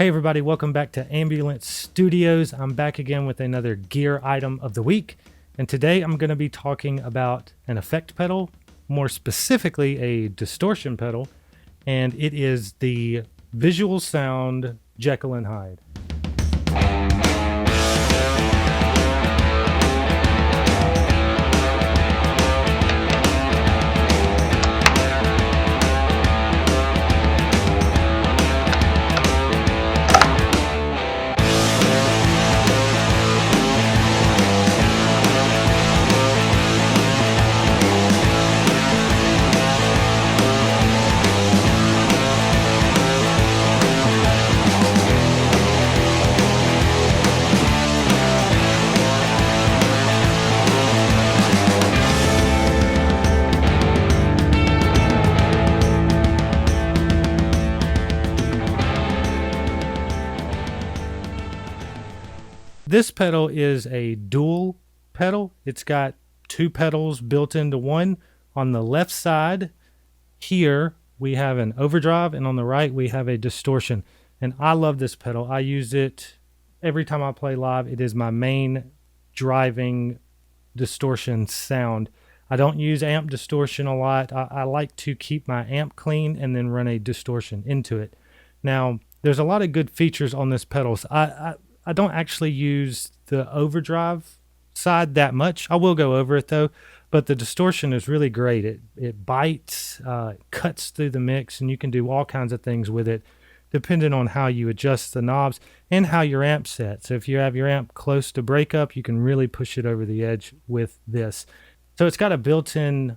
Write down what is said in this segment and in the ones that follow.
Hey everybody, welcome back to AAmbulance Studios. I'm back again with another gear item of the week. And today I'm going to be talking about an effect pedal, more specifically a distortion pedal. And it is the Visual Sound Jekyll Hyde. This pedal is a dual pedal. It's got two pedals built into one. On the left side here, we have an overdrive, and on the right, we have a distortion. And I love this pedal. I use it every time I play live. It is my main driving distortion sound. I don't use amp distortion a lot. I like to keep my amp clean and then run a distortion into it. Now, there's a lot of good features on this pedal. So I don't actually use the overdrive side that much. I will go over it though, but the distortion is really great. It bites, cuts through the mix, and you can do all kinds of things with it depending on how you adjust the knobs and how your amp's set. So if you have your amp close to breakup, you can really push it over the edge with this. So it's got a built-in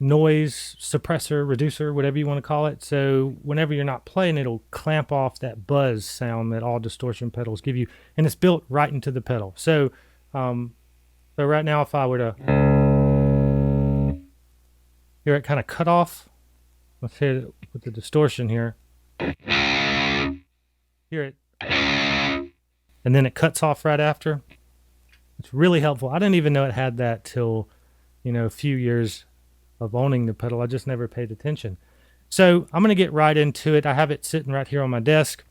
noise suppressor, reducer, whatever you want to call it. So whenever you're not playing, it'll clamp off that buzz sound that all distortion pedals give you, and it's built right into the pedal. So so right now, if I were to hear it kind of cut off, let's hit it with the distortion here. Hear it, and then it cuts off right after. It's really helpful. I didn't even know it had that till, a few years of owning the pedal. I just never paid attention. So I'm going to get right into it. I have it sitting right here on my desk.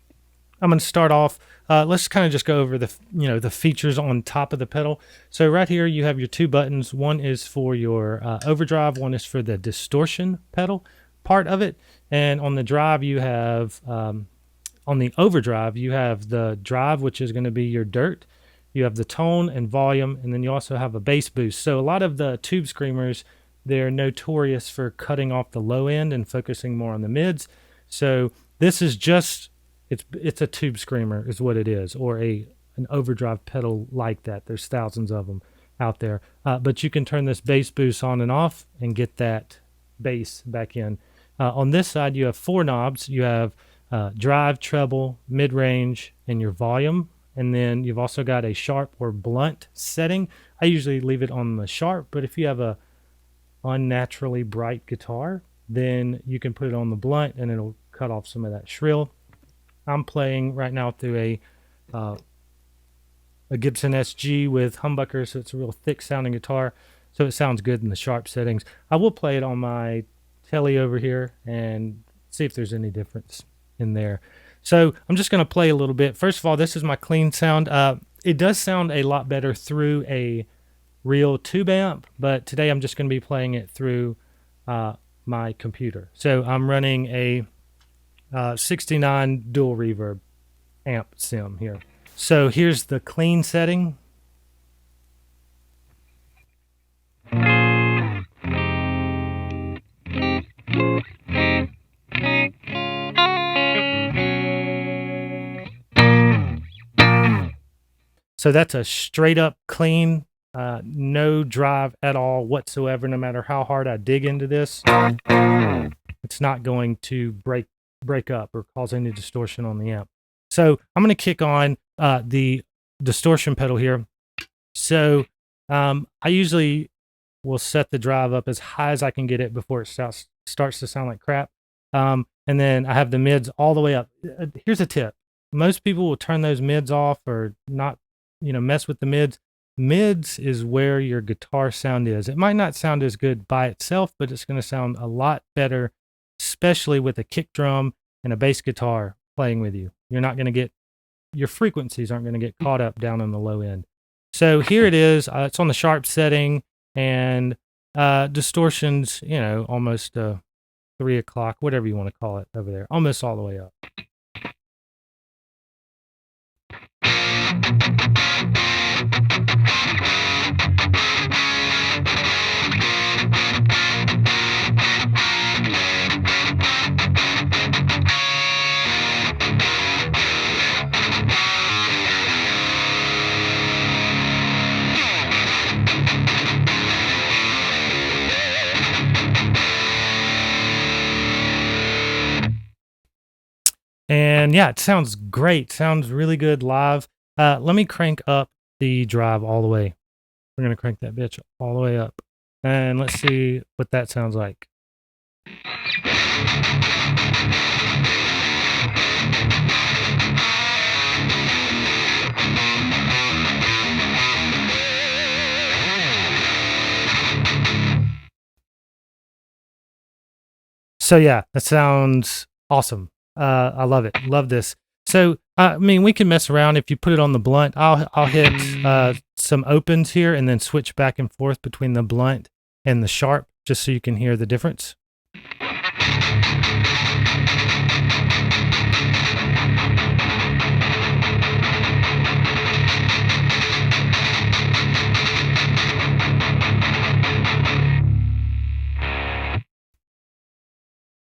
I'm going to start off. Let's kind of just go over the features on top of the pedal. So right here you have your two buttons. One is for your overdrive. One is for the distortion pedal part of it. And on the drive you have, on the overdrive you have the drive, which is going to be your dirt. You have the tone and volume, and then you also have a bass boost. So a lot of the tube screamers, they're notorious for cutting off the low end and focusing more on the mids. So this is just, it's a tube screamer is what it is, or an overdrive pedal like that. There's thousands of them out there. But you can turn this bass boost on and off and get that bass back in. On this side, you have four knobs. You have drive, treble, mid-range, and your volume. And then you've also got a sharp or blunt setting. I usually leave it on the sharp, but if you have a unnaturally bright guitar, then you can put it on the blunt and it'll cut off some of that shrill. I'm playing right now through a Gibson SG with humbucker, so it's a real thick sounding guitar, so it sounds good in the sharp settings. I will play it on my telly over here and see if there's any difference in there. So I'm just going to play a little bit. First of all, this is my clean sound. It does sound a lot better through a real tube amp, but today I'm just going to be playing it through my computer. So I'm running a 69 dual reverb amp sim here. So here's the clean setting. So that's a straight up clean, no drive at all whatsoever. No matter how hard I dig into this, it's not going to break up or cause any distortion on the amp. So I'm going to kick on the distortion pedal here. So I usually will set the drive up as high as I can get it before it starts to sound like crap. And then I have the mids all the way up. Here's a tip. Most people will turn those mids off or not, mess with the mids. Mids is where your guitar sound is. It might not sound as good by itself, but it's going to sound a lot better, especially with a kick drum and a bass guitar playing with you. You're not going to get, your frequencies aren't going to get caught up down on the low end. So here it is. It's on the sharp setting, and distortion's, almost 3 o'clock, whatever you want to call it over there, almost all the way up. And yeah, it sounds great. Sounds really good live. Let me crank up the drive all the way. We're going to crank that bitch all the way up. And let's see what that sounds like. So yeah, that sounds awesome. I love it. Love this. So, we can mess around. If you put it on the blunt, I'll hit some opens here and then switch back and forth between the blunt and the sharp, just so you can hear the difference.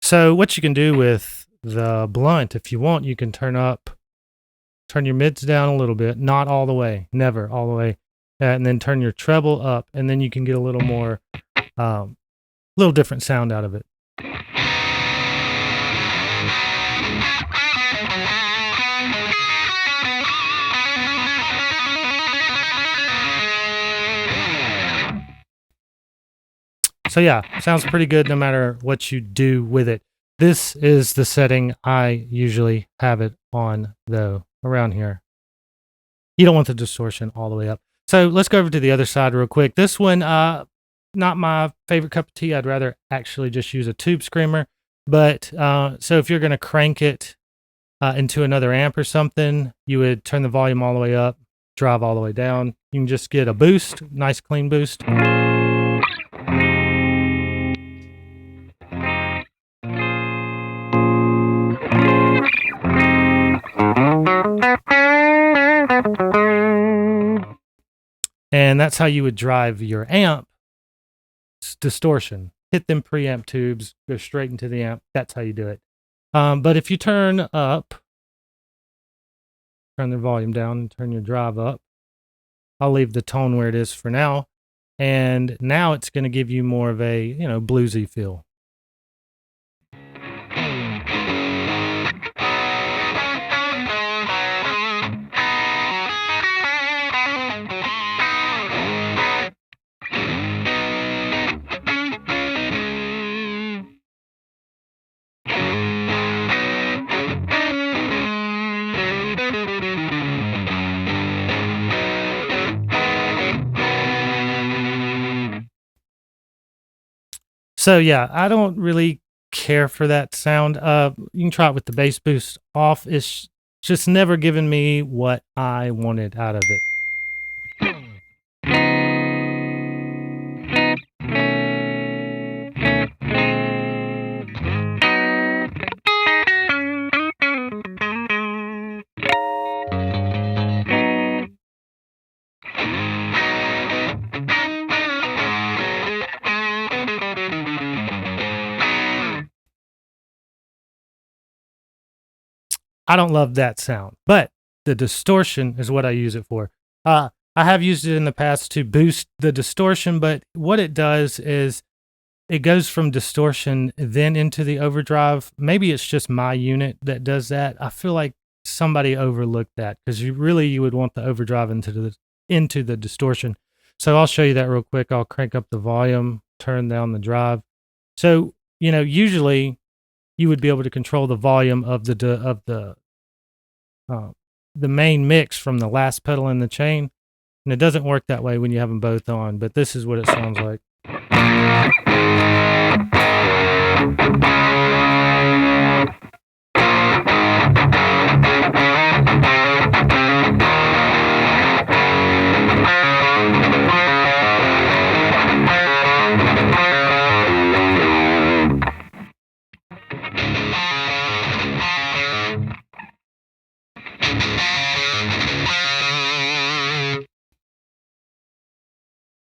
So what you can do with the blunt, if you want, you can turn your mids down a little bit, not all the way, never all the way, and then turn your treble up, and then you can get a little more, little different sound out of it. So yeah, sounds pretty good no matter what you do with it. This is the setting I usually have it on, though, around here. You don't want the distortion all the way up. So let's go over to the other side real quick. This one, not my favorite cup of tea. I'd rather actually just use a tube screamer. But so if you're going to crank it into another amp or something, you would turn the volume all the way up, drive all the way down. You can just get a boost, nice clean boost. And that's how you would drive your amp. Distortion. Hit them preamp tubes, go straight into the amp. That's how you do it. But if you turn up, turn the volume down and turn your drive up, I'll leave the tone where it is for now. And now it's going to give you more of a, bluesy feel. So yeah, I don't really care for that sound. You can try it with the bass boost off. It's just never given me what I wanted out of it. I don't love that sound, but the distortion is what I use it for. I have used it in the past to boost the distortion, but what it does is it goes from distortion then into the overdrive. Maybe it's just my unit that does that. I feel like somebody overlooked that, because you would want the overdrive into the distortion. So I'll show you that real quick. I'll crank up the volume, turn down the drive. So, usually you would be able to control the volume of the main mix from the last pedal in the chain, and it doesn't work that way when you have them both on. But this is what it sounds like.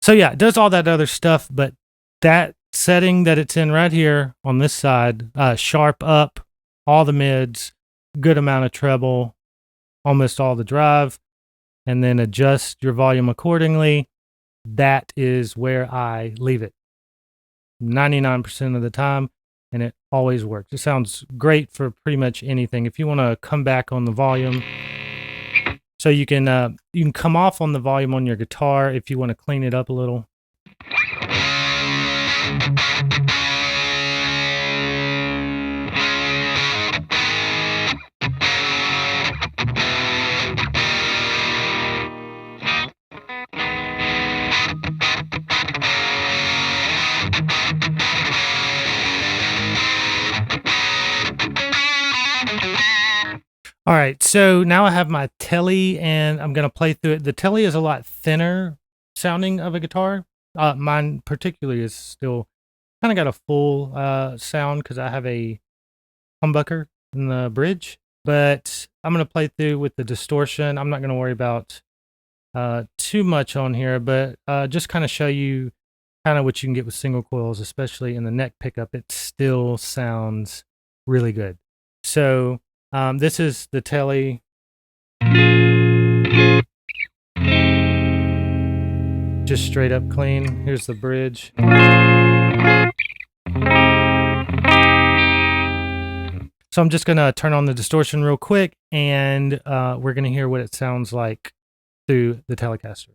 So yeah, it does all that other stuff, but that setting that it's in right here on this side, sharp up, all the mids, good amount of treble, almost all the drive, and then adjust your volume accordingly. That is where I leave it 99% of the time, and it always works. It sounds great for pretty much anything. If you want to come back on the volume, so you can come off on the volume on your guitar if you want to clean it up a little. All right, so now I have my telly, and I'm going to play through it. The telly is a lot thinner sounding of a guitar. Mine particularly is still kind of got a full sound because I have a humbucker in the bridge. But I'm going to play through with the distortion. I'm not going to worry about too much on here, but just kind of show you kind of what you can get with single coils, especially in the neck pickup. It still sounds really good. So this is the telly. Just straight up clean. Here's the bridge. So I'm just going to turn on the distortion real quick, and we're going to hear what it sounds like through the Telecaster.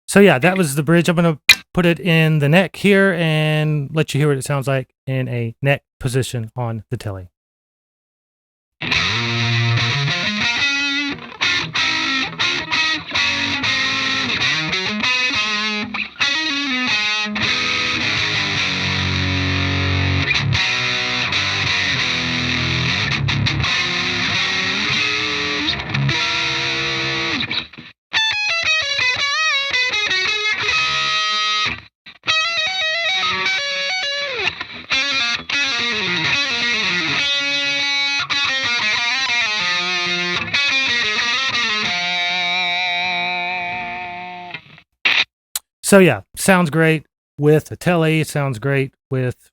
So yeah, that was the bridge. I'm going to put it in the neck here and let you hear what it sounds like in a neck position on the telly. So yeah, sounds great with a telly, sounds great with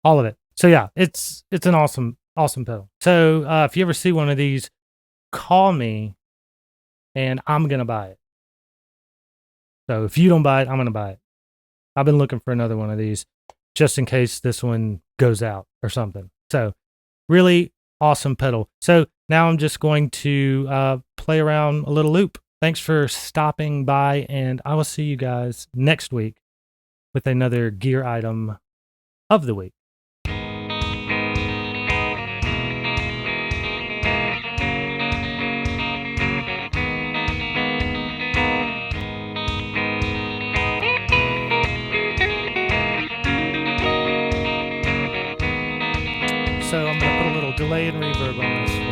all of it. So yeah, it's an awesome pedal. So if you ever see one of these, call me and I'm going to buy it. So if you don't buy it, I'm going to buy it. I've been looking for another one of these just in case this one goes out or something. So really awesome pedal. So now I'm just going to play around a little loop. Thanks for stopping by, and I will see you guys next week with another gear item of the week. So I'm going to put a little delay and reverb on this.